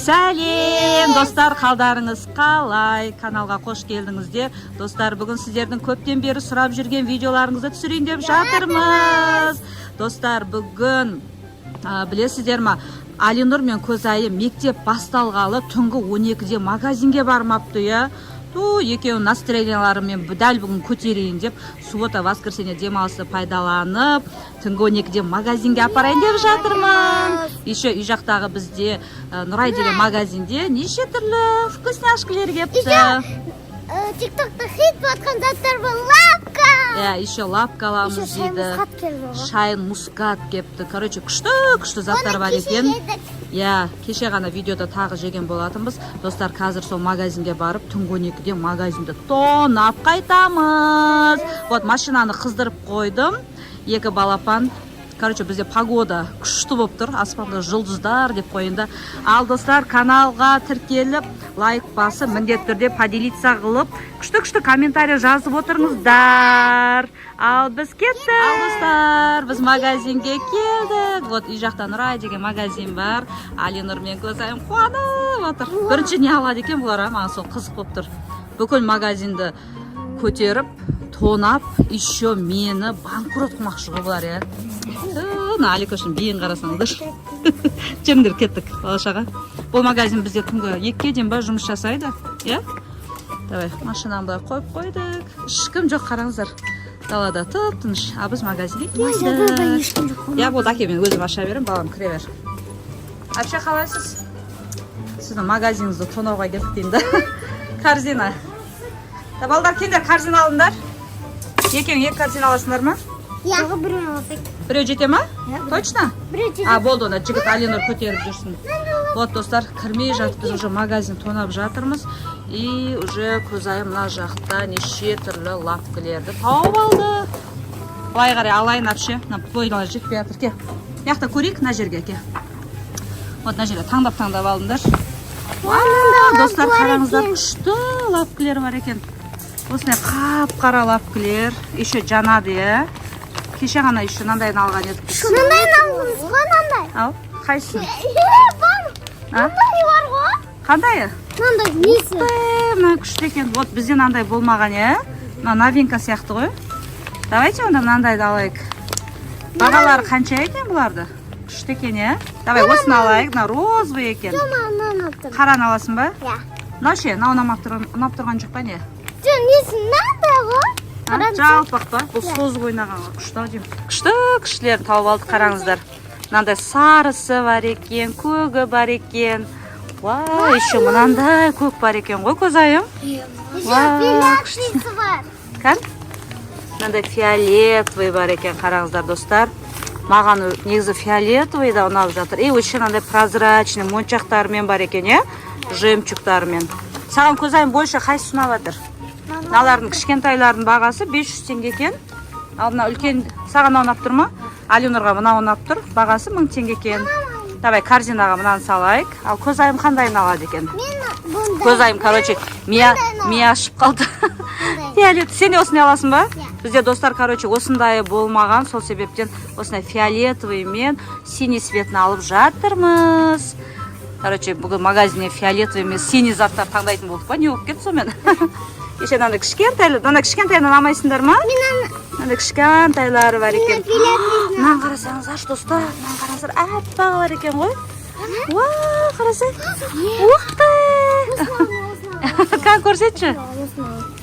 Сәлем достар, қалдарыңыз қалай? Каналға қош келдіңіздер. Достар, бүгін сіздердің көптен бері сұрап жүрген видеоларыңызды түсірейін деп жатырмыз. Достар, бүгін білесіздер ма, Алинұр мен Көзайым мектеп басталғалы түнгі 12-де магазинге бармапты, я. Екеуінің настроенияларымен дәл бүгін көтерейін деп, суббота воскресенье демалысы пайдаланып, түнгі 12-де магазинге апарайын деп жатырмын. Еще үй жақтағы бізде Нұрай деген магазинде неше түрлі вкусняшкалар кепті. Тиктокта хит батқан заттар бұл лапка. Еще лапка аламыз дейді. Шайын мускат кепті. Короче, күшті заттар бар екен. Кеше ғана видеода тағы жеген болатынбыз. Достар, қазір сол магазинге барып, түнгі 12-де магазинді тонап қайтамыз. Вот, машинаны қыздырып қойдым. Екі балапан. Короче, бізде погода күшті болып тұр. Аспанда жұлдыздар деп қойында. Ал достар, каналға тіркеліп, лайк басы, міндетті түрде поделиться қылып, күшті комментарий жазып отырыңыздар. Ал біз кеттік. Ал достар, біз магазинге келдік. Вот, үй жақта Нұрай деген магазин бар. Алинұр мен Көзайым қуанып отыр. Бірінші не алады екен бұлар, маған сол қызық болып тұр. Бүкіл магазинді көтеріп, тонап, еще мені банкрот қылмақшы бұлар, я. Алик үшін бейін қарасаңдар. Жүріңдер, кеттік балашаға. Бұл магазин бізде түнгі 2-ге дейін ба жұмыс жасайды, я? Давай, машинаны былай қойып қойдық. Ешкім жоқ, қараңыздар. Далада тып-тыныш. А біз магазинге келдік. Я, болды, әке, мен өзім аша берем, балам кіре бер. Әпше, қалайсыз? Сіздің магазиніңізді тонауға келдік дейін да. Корзина. Балдар, кендер, корзина алыңдар. Екең екі корзина аласыңдар ма? Тағы біреуін аласақ. Біреу жете ма? Точно? Біреу жете. Болды, онда жігіт Алинұр көтеріп жүрсін. Вот, достар, кірмей жатып, біз уже магазин тонап жатырмыз. И уже Көзайым мына жақта неше түрлі лапкілерді тауып алды. Былай қарай алайын әпше. Бойына жетпей жатыр, ке. Яқта көрейік, мына жерге, ке. Вот, мына жерге таңдап алдыңдар. Достар, қараңыздар, күшті лапкілер бар екен. Осындай қап-қара лапкілер. Еще жанады, е. Кеше ғана еще нандайын алған едік. Нандайын алдыңыз ғой, нандай. Ал, қайсың? Бар. Нандай бар ғой. Қандайы? Нандай несі. Мына күшті екен. Вот, бізде нандай болмаған, е. Мына новинка сияқты ғой. Давайте онда нандайды алайық. Бағалары қанша екен бұларды? Күшті екен, е. Давай, осыны алайық. Мына розовый екен. Қараны аласың ба? Ноше, ұнап тұрған жоқ па не? Несі нандай ғой? Жалпақ па? Бұл соз ойнағанға күшті дейм. Күштілер тауып алды, қараңыздар. Мынандай сарысы бар екен, көгі бар екен. Вау, еще мынандай көк бар екен ғой, Көзайым. Фиолетовый бар. Кән? Мынандай фиолетовый бар екен, қараңыздар, достар. Маған негізі фиолетовый да ұнап жатыр. Еще мынандай прозрачный моншақтарымен бар екен, е? Жемчугтарымен. Саған, Көзайым, больше қайсы ұнап жатыр? Налардың кішкентайлардың бағасы 500 теңге екен. Ал мына үлкен саған ұнап тұр ма? Алинұрға мына ұнап тұр. Бағасы 1000 теңге екен. Давай, корзинаға мынаны салайық. Ал Көзайым қандайын алады екен? Көзайым, короче, мия ашып қалды. Фиолет, сен де осындай аласың ба? Бізде достар, короче, осындай болмаған, сол себептен осындай фиолетовый мен синий цветін алып жатырмыз. Короче, бүгін магазинне фиолетовый мен синий заттар таңдайтын болдық па? Не болып кетті сомен? Еше мынандай кішкентайынан алмайсыңдар ма? Мынандай кішкентайлары бар екен. Мынаны қарасаңыздар, достар, мынаны қараңыздар, аппақ бар екен ғой. Уау, қарасай. Уқты! Қан көрсетші?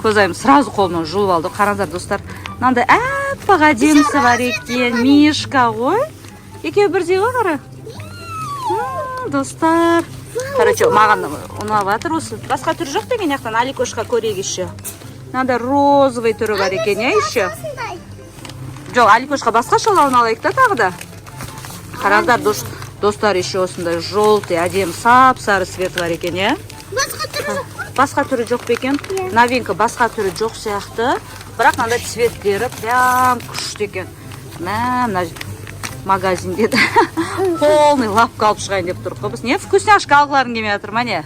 Көзайым сразу қолынан жұлып алды. Қараңыздар, достар, мынандай аппақ әдемісі бар екен. Мишка ғой. Екеуі бірдей ғой, қара. Достар. Короче, маған ұнап жатыр осы. Басқа түрі жоқ деген яқтан Аликошқа көрейік еще. Мынандай розовый түрі бар екен, е, еще. Жоқ, Аликошқа басқа шалауын алайық та тағы да. Қараңыздар, достар, еще осындай желтый, әдем, сап-сары свет бар екен, е. Басқа түрі жоқ бекен. Новинка басқа түрі жоқ сияқты. Бірақ мынандай цветтері прям күшті екен. Мына магазинде де полный лапка алып шығайын деп тұрық. Біз не вкусняшка алғыларың келмей жатыр ма не?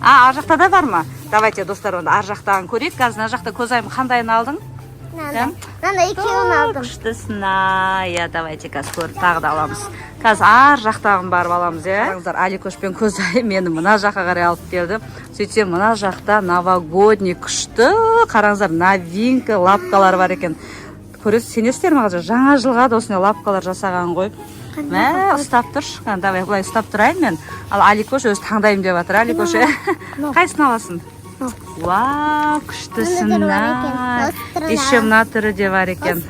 Ар жақта да бар ма? Давайте, достар, онда ар жақтағын көрейік. Қазір ар жақта Көзайым қандайын алдың? Мынандай екеуін алдым. Күштісін, иә, давайте қазір көріп тағы да аламыз. Қазір ар жақтағын барып аламыз, иә. Қараңыздар, Аликош пен Козайым мені мына жаққа қарай алып келді. Сөйтсем, мына жақта новогодний күшті, қараңыздар, новинка лапкалар бар екен. Көресіз, сенесіздер ме қазір? Жаңа жылға да осындай лапкалар жасаған ғой. Мә, ұстап тұр. Давай, бұлай ұстап тұрайын мен. Ал Аликош өзі таңдайым деп жатыр. Аликош, қайсысын аласың? Вау, күштісін. Еще мына түрі де бар екен.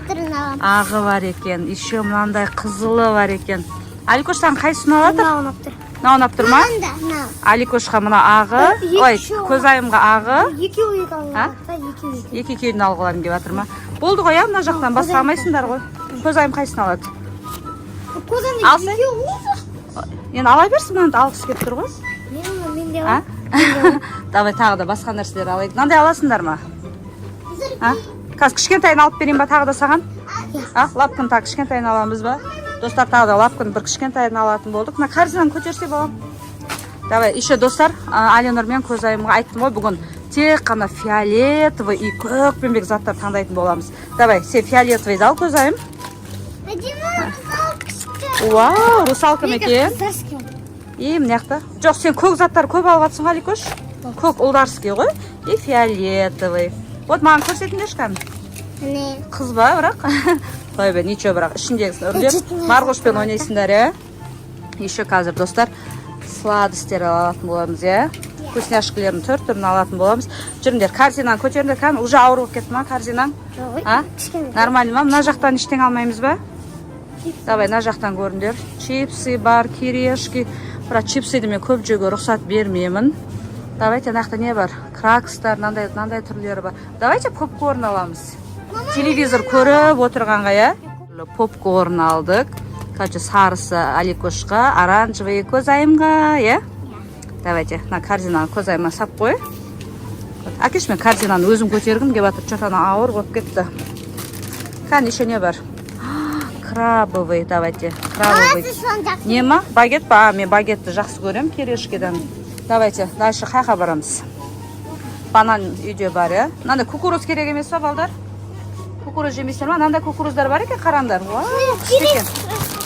Ағы бар екен. Еще мынандай қызылы бар екен. Аликош, саған қайсысын алады? Мына ұнап тұр ма? Аликошқа мына ағы, ой, Козайымға ағы. Екі-екеуін алғыларым деп жатыр ма? Болды ғой, мына жақтан басқа алмайсыңдар ғой. Козайым қайсысын алады? Алсын? Енді ала берсін, мынанды алғысы кеп тұр ғой. Мен де алам. Давай тағы да басқа нәрселер алайық. Мынандай аласыңдар ма? Қазір кішкентайын алып берейін ба тағы да саған? Лапканы тағы кішкентайын аламыз ба? Достар, тағы да лапканы бір кішкентайын алатын болдық. Мына корзинаны көтерсе балам. Давай, еще достар, Аленор мен Козайымға айттым ғой, бүгін тек қана фиолетовый и көкпеңбек заттар таңдайтын боламыз. Давай, сен фиолетовый ал, Козайым. Вау, русалка екен. Мына жақта. Жоқ, сен көк заттар көп алып жатсың, Аликош. Көк ұлдарский ғой. И фиолетовый. Вот маған көрсетіңдерші кән. Қыз ба, бірақ? Қой бе, ничего, бірақ ішіндегісін үрлеп Марғошпен ойнайсыңдар, е? Еще қазір, достар, сладостер алатын боламыз, е? Вкусняшкілердің түрін алатын боламыз. Жүріңдер, корзинаны көтеріңдер, кән. Уже ауыр болып кетті ма, корзинаң? Нормально ма? Мына жақтан ештең алмаймыз ба? Давай, мына жақтан көріңдер. Чипсы бар, кирешки. Бірақ чипсыды мен көп жеуге рұқсат бермеймін. Давайте, нақта не бар? Кракстар, нандай түрлері бар. Давайте попкорн аламыз. Телевизор көріп отырғанға, я? Попкорн алдық. Қазір сарысы Аликошқа, оранжевый Козайымға, я? Давайте, на корзинаны Козайыма сап қой. Әкеш, мен корзинаны өзім көтергім кеп жатыр, что-то ауыр болып кетті. Қан, еще не бар? Крабовый, давайте, крабовый. Нема? Багет па? Мен багетті жақсы көрем, керешкеден. Давайте, дальше қайқа барамыз. Банан үйде бар, е? Мынандай кукуруз керек емес па, балдар? Кукуруз жемейсіздер ма? Мынандай кукуруздар бар екен, қараңдар.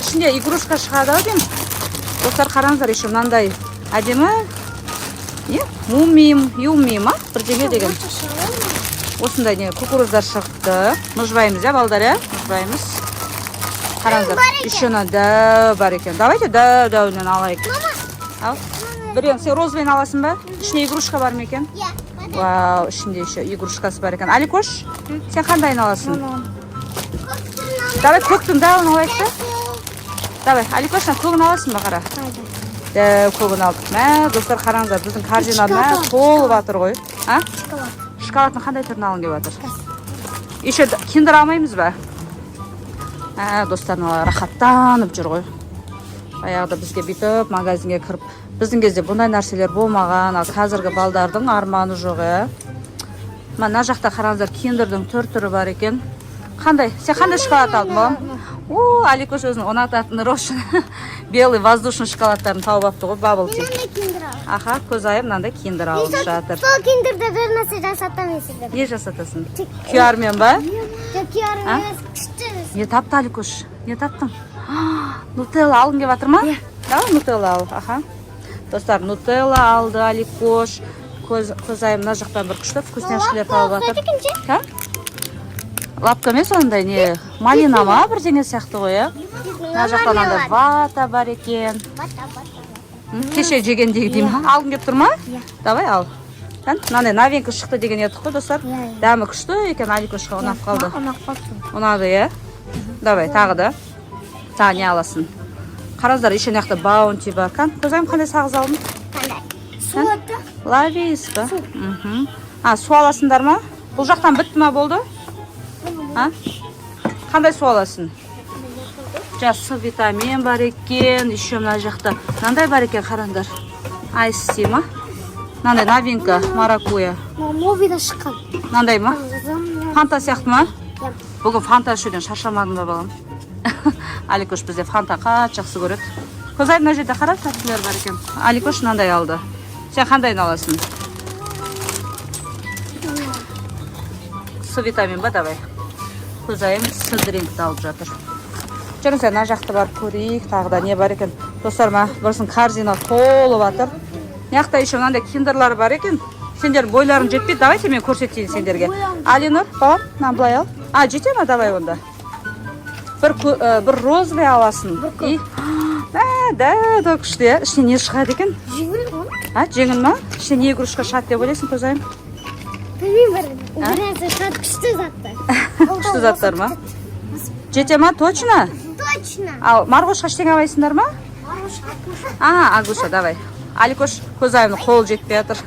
Ішінде игрушка шығады ау деймін. Достар, қараңыздар, еще мынандай әдемі. Юмим, ма? Бірдеңе деген. Осындай не кукуруздар шықты. Мұжбаймыз, я, балдар, я? Мұжбаймыз. Қараңыздар, еще дәу бар екен. Давайте дәуінен алайық. Ал. Бірен, сен розовыйын аласың ба? Ішіне игрушка бар ма екен? Вау, ішінде еще игрушкасы бар екен. Аликош, сен қандайын аласың? Давай, көктің дәуін алайық та? Давай, Аликош, сен көгін аласың ба, қара? Дәу көгін алдық. Мә, достар, қараңыздар, біздің корзинаны толып жатыр ғой. Шоколадтың қандай түрін алын кеп жатыр? Еще киндер алмаймыз ба? Достар, рахаттанып жүр ғой. Аяғда бізге бүйтіп, магазинге кіріп, біздің кезде бұндай нәрселер болмаған, ал қазіргі балдардың арманы жоқ, Мына жақта қараңыздар, киндердің түрі бар екен. Қандай? Сен қандай шоколад алдың, балам? Аликош өзінің ұнататын рошын белый воздушный шоколадтарын тауып апты ғой, бабл-ти. Аха, Козайым мынандай киндер алып жатыр. Сол киндерді бір нәрсе жасатам есілдер. Не жасатасың? Кюармен ба? Жоқ, кюармен емес, күшті. Не тапты, Аликош? Не таптың? Нутелла алын кеп жатыр ма? Давай нутелла ал, аха. Достар, нутелла алды Аликош. Козайым мына жақтан бір күшті вкусняшкілер тауып жатыр. Лапка емес ондай не? Малина ма бірдеңе сияқты ғой, е? Мына жақтан андай вата бар екен. Кеше жегендегі деймін. Алғың кеп тұр ма? Давай ал. Мынандай новинка шықты деген едік қой, достар. Дәмі күшті екен, Аликошқа ұнап қалды. Ұнады, е? Давай, тағы да. Тағы не аласың? Қараздар, еще мына жақта баунти бар. Козайым қандай сағыз алдың? Суаты? Лавис ба? Су аласыңдар ма? Бұл жақтан бітті ма болды? Қандай су аласың? С витамин бар екен, еще мына жақта. Мынандай бар екен, қараңдар. Айс-ти ма? Мынандай новинка, маракуя. Мовида шыққан. Мынандай ма? Фанта сияқты ма? Бүгін фанта ішуден шаршамадым ба, балам? Аликош бізде фанта қатты жақсы көреді. Козайым мына жерде қара тәттілер бар екен. Аликош мынандай алды. Сен қандайын аласың? С витамин ба, давай. көзайым сыдыреңді алып жатыр. Жүріңіз, ана жақты барып көрейік, тағы да не бар екен. Достар, бірсін корзина толып жатыр. Мына еще мынандай киндерлар бар екен. Сендер бойларың жетпейді, давайте мен көрсетейін сендерге. Алинур, балам, мынаны былай ал. Жете ма, давай онда. Бір розовый аласың. Да, күшті. Ішіне не шығады екен? Жеңіл ма? Жеңіл ма? ішіне не игрушка шығады деп ойлайсың, көзайым? Білмеймін, біраз күшті заттар. Күшті заттар ма? Жете ма, точно? Точно. Ал Марғошқа ештеңе алайсыңдар ма? Агуша, давай. Аликош, көзайымның қолы жетпей жатыр.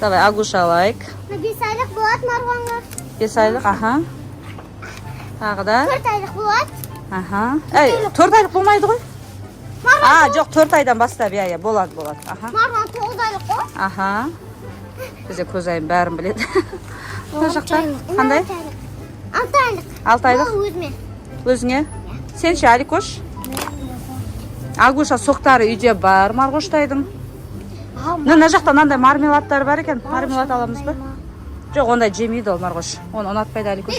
Давай, Агуша алайық. 5 айлық болады Марғанға. 5 айлық, Тағы да? 4 айлық болады. 4 айлық болмайды ғой? Жоқ, 4 айдан бастап, болады. Марған 9 айлық қой. Бізде көзайым бәрін біледі. Мына жақта қандай? 6 айлық. 6 айлық? Ол өзіме. Өзіңе? Сен ше, Аликош? Агуша соқтары үйде бар, Марғоштайдың. Мына жақта мынандай мармеладтар бар екен. Мармелад аламыз ба? Жоқ, ондай жемейді ол Марғош. Оны ұнатпайды Аликош.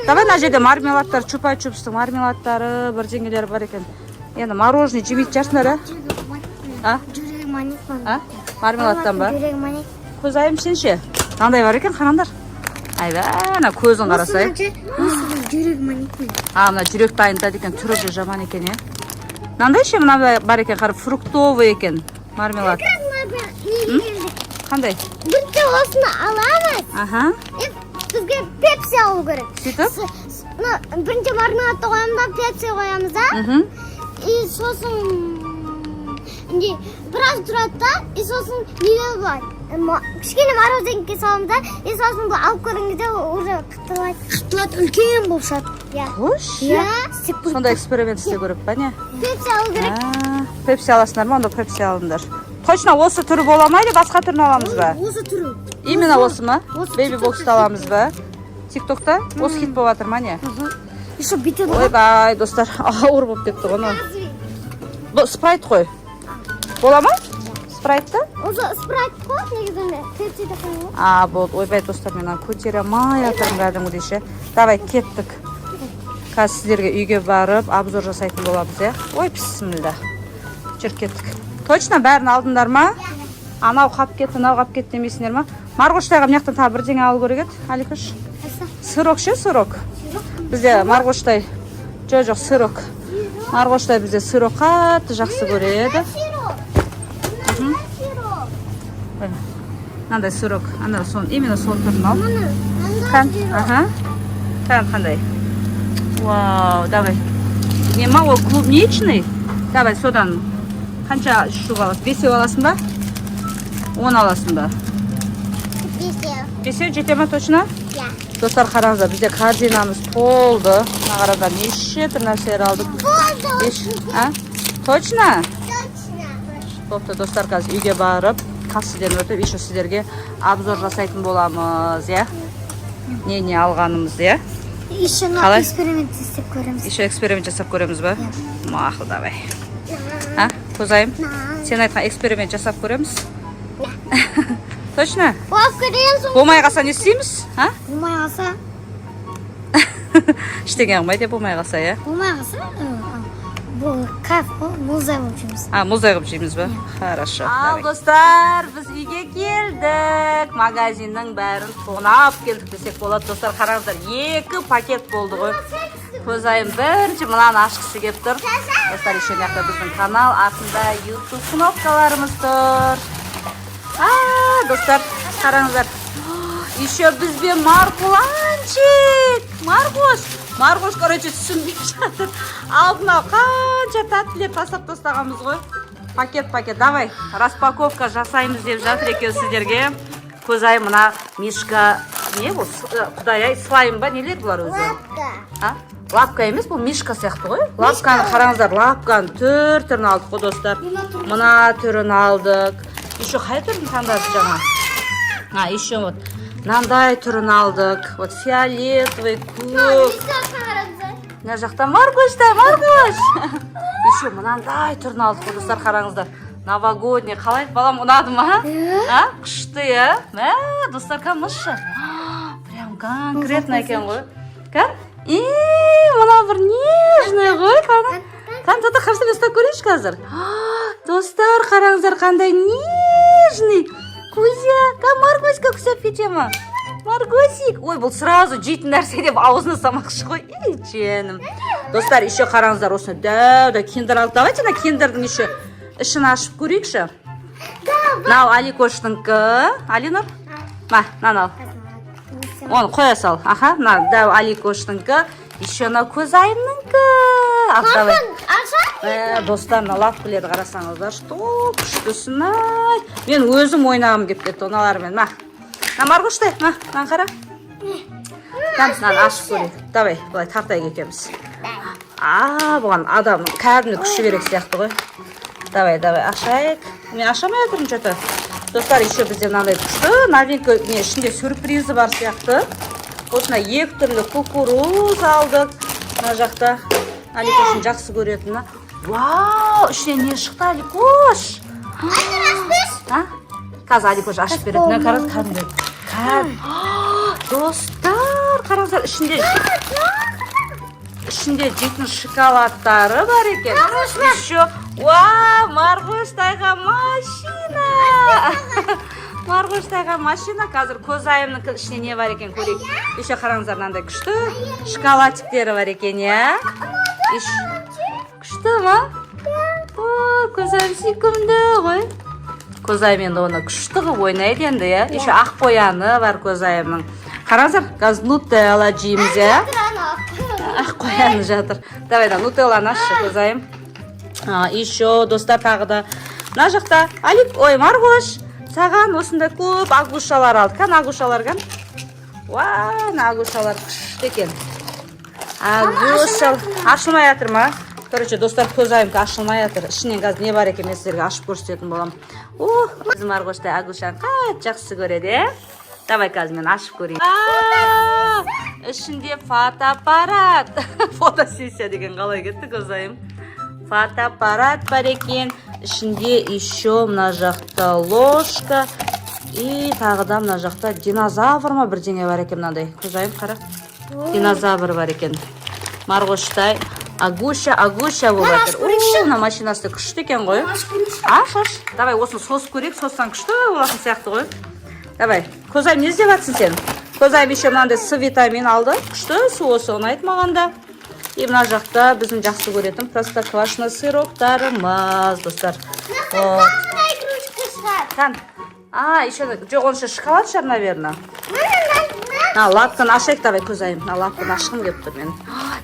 Давай мына жерде мармеладтар, чупа-чупстың мармеладтары, бірдеңелер бар екен. Енді мороженое жемейді жарсыңдар, Жүрегі манит бар. Мармеладтан ба? Жүрегі манит. Көзайым сен ше? Мынандай бар екен, қараңдар. Ана көзін қарасай. Жүрегі манит. Мына жүрек дайындады екен, түрі де жаман екен, Мынандай ше, мынандай бар екен, қарып, фруктовый екен, мармелад. Қандай? Бірінші осыны аламыз. Бізге пепси алу керек. Сөйтіп? Бірінші мармеладты қоямыз да, пепси қоямыз да. И сосын біраз тұрады да, и сосын неге бар. Кішкене морозеньке саламыз да, и сосын бұл алып көріңізде уже қыттылады, үлкен болшады. Қош? Сонда эксперимент істе көріп па, не? Пепси алу керек. Пепси аласыңдар ма, онда пепси алыңдар. Точно осы түрі бола ма, или басқа түрін аламыз ба? Осы түрі. Именно осы ма? Бейби боксты аламыз ба? Тиктокта? Осы хит болып жатыр ма, не? Еще бүйтеді. Ойбай, достар, ауыр болып кетті ғыны. Бұл спрайт қой. Бола ма? Спрайтты? Осы спрайт қой, негізінде. Пепси де қойып. Болды. Ойбай, достар, мен көтере май атырым кәдімгі дейші. Давай, кеттік. Қазір сіздерге үйге барып, обзор жасайтын боламыз, Ой, бісмілда. Жүр кеттік. Точно бәрін алдыңдар ма? Анау қап кетті, мынау қап кетті демейсіңдер ма? Марғоштайға мынаяқтан тағы бірдеңе алу керек еді, Аликош. Сырок ше, сырок. Бізде Марғоштай, жоқ, сырок. Марғоштай бізде сырок қатты жақсы көреді. Мынандай сырок, именно сол түрін ал. Қандай? Вау, давай. Нема, ол клубничный? Давай, содан. Қанша штук аласың? 5 аласың ба? 10 аласың ба? 5 жете ма точно? Достар, қараңыздар, бізде корзинамыз толды. Мына қараңыздар, неше түрлі нәрселер алдық. Точно? Топты, достар, қазір үйге барып, кассаден өтіп, еще сіздерге обзор жасайтын боламыз, не алғанымыз, Еще эксперимент жасап көреміз. Еще эксперимент жасап көреміз ба? Мақыл, давай. Көзайым, сен айтқан эксперимент жасап көреміз? Точно? Болмай қалса не істейміз? Болмай қалса? Іштеген қылмайды, болмай қалса, Болмай қалса? Бұл кайф қой, мұздай болып жейміз. Мұздай қылып жейміз ба? Хорошо. Ал, достар, біз үйге келдік. Магазиннің бәрін тонап келдік десек болады. Достар, қараңыздар, 2 пакет болды ғой. Көзайым бірінші мынаны ашқысы кеп тұр. Достар, еще мынақта біздің канал артында YouTube кнопкаларымыз тұр. Достар, қараңыздар. Еще бізбен марқуланчик. Марғош, короче, түсінбей жатыр. Алдына қанша тәттілер тастап тастағанбыз ғой. Пакет. Давай, распаковка жасаймыз деп жатыр екен сіздерге. Көзайым мына мишка, не бұл? Құдай-ай, слайм ба? Нелер бұлар өзі? Лапка емес, бұл мишка сияқты ғой. Лапканы қараңыздар, лапканы түрін алдық қой, достар. Мына түрін алдық. Еще қай түрін таңдадық жаңа? Еще вот. Мынандай түрін алдық. Вот фиолетовый, көк. Мына жақта Марғош. Еще мынандай түрін алдық, достар, қараңыздар. Новогодний. Қалай, балам, ұнады ма? Күшті, Достар, қамызшы. Прям конкретно екен ғой. мына бір нежный ғой, қаны. Тата қарсы ұстап көрейінші қазір. Достар, қараңыздар қандай нежный. Кузя, Маргоська күсеп кете ма? Маргосик. Ой, бұл сразу жейтін нәрсе деп аузына самақшы ғой. Женім. Достар, еще қараңыздар осыны дәу киндер алып. Давайте на киндердің еще ішін ашып көрейікші. Нау Аликоштыңқы. Алинұр? Нан ал. Оны қоя сал. Аха, дәу Аликоштыңқы. Еще на Көзайымныңқы. Достар, лап біледі қарасаңыздар. Что күштісін ай. Мен өзім ойнағым кеп кетті оналармен. Маргоштай, нан қара. Нан ашып көрейік. Давай, бұлай тартайық екеміз. Бұған адамның кәдімді күші керек сияқты ғой. Давай, ашайық. Мен ашамай атырмын что-то. Достар, еще бізде мынандай күшті. Новинка ішінде сюрпризі бар сияқты. Осына екі түрлі кукуруз алдық. Мына жақта Аликоштың жақсы көретіні. Вау, ішінен не шықты, Аликош? Қазір Аликош ашып береді. Қараңыздар. Достар, қараңыздар, ішінде жейтін шоколадтары бар екен. Еще, вау, Маргоштайға машина. Маргоштайға машина. Қазір Көзайымның ішіне не бар екен көрейік. Еще қараңыздар, мынандай күшті шоколадтіктері бар екен, я? Күшті ма? Көзайым сүйкімді ғой. Көзайым енді оны күшті ғып ойнайды енді, я? Еще ақ қояны бар Көзайымның. Қараңыздар, қазір нутелла жейміз, я? Ақ қояны жатыр. Давай да, нутелланы ашшы, Көзайым. Еще достар тағы да. Мына жақта, Маргош, саған осындай көп агушалар алды. Қан агушалар кән? Агушалар күшті екен. Агушал. Ашылмай атыр ма? Короче, достар, Көзайымға ашылмай атыр. Ішінен қазір не бар екен, мен сіздерге ашып көрсететін болам. Біз Маргоштай агушаны қат жақсы көреді. Давай қазір мен ашып көрейін. Ішінде фотоаппарат. Фотосессия деген қалай кетті, Көзайым? Фотоаппарат бар екен. Ішінде еще мына жақта ложка. И тағыда мына жақта динозавр ма бірдеңе бар екен мынандай. Көзайым қара. Динозавр бар екен. Маргоштай агуша болып жатыр. Мына машинасы күшті екен ғой. Аш. Давай осыны сос көрейік. Соссаң күшті болатын сияқты ғой. Давай. Көзайым не іздеп жатсың сен? Көзайым еще мынандай С витамин алды. Күшті су осы ұнайды мағанда. И мына жақта біздің жақсы көретін простоквашино сироптарымыз, достар. Кән. Еще жоқ онша шоколад шығар, наверное. Лапканы ашайық, давай Көзайым. Лапканы ашқым кеп тұр мен.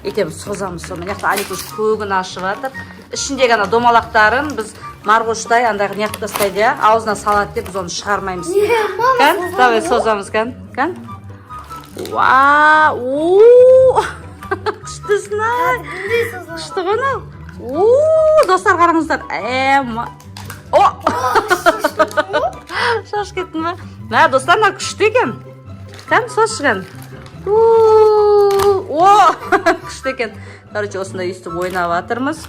Екеміз созамыз соны. Яқты Аликош көгін ашып жатыр. Ішіндегі домалақтарын біз Маргоштай андайғы неғып тастайды, аузына салат деп біз оны шығармаймыз. Кән? Давай созамыз, кән? Вау! Күштісін ай! Күшті ғана? Достар қараңыздар. Шаш кеттің ба? Достар, күшті екен. Кән, сос шығын. Күшті екен. Короче, осында үйістіп ойнап атырмыз.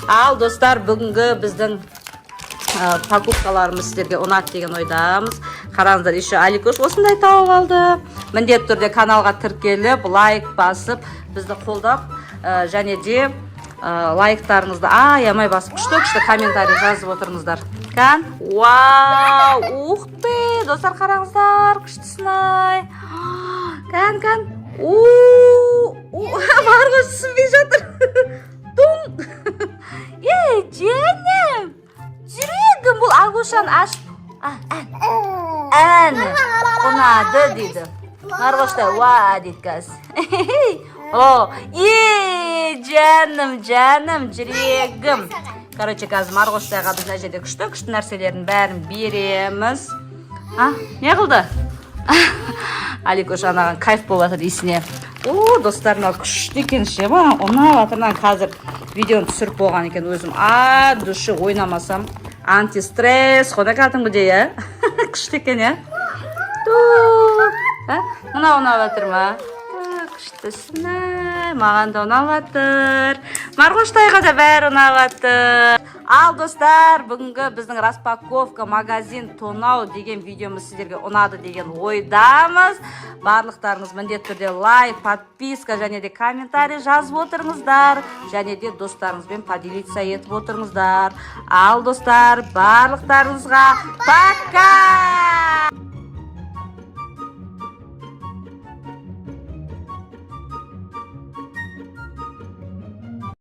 Ал, достар, бүгінгі біздің покупкаларымыз сіздерге ұнат деген ойдамыз. Қараңыздар, еще Аликош осындай тауып алды. Міндет түрде каналға тіркеліп, лайк басып, бізді қолдап, және де лайктарыңызды аямай басып, күшті комментарий жазып отырыңыздар. Кән? Вау! Ухты! Достар, қараңыздар, күштісін ай! Кән? Маргош түсінбей жатыр. Дум! Женім! Жүрегім бұл агушаны ашып. Әні ұнады дейді. Маргоштай уа дейді кәз. Жаным, жүрегім. Короче, қазір Маргоштайға біз әжеде күшті нәрселерін бәрін береміз. Не қылды? Аликош анаған кайф болатыр есіне. Достарына күшті екен ше ба. Ұнап атырынан қазір видеоны түсіріп болған екен өзім. Дұшы ойнамасам. Антистресс. Қода кәдімгі де, күшті екен, я? Мұна ұнап атыр ма? Күштісін маған да ұнап атыр. Маргоштайға да бәрі ұнап атыр. Ал достар, бүгінгі біздің распаковка магазин тонау деген видеомыз сіздерге ұнады деген ойдамыз. Барлықтарыңыз міндетті түрде лайк, подписка және де комментарий жазып отырыңыздар. Және де достарыңызбен поделиться етіп отырыңыздар. Ал достар, барлықтарыңызға пока!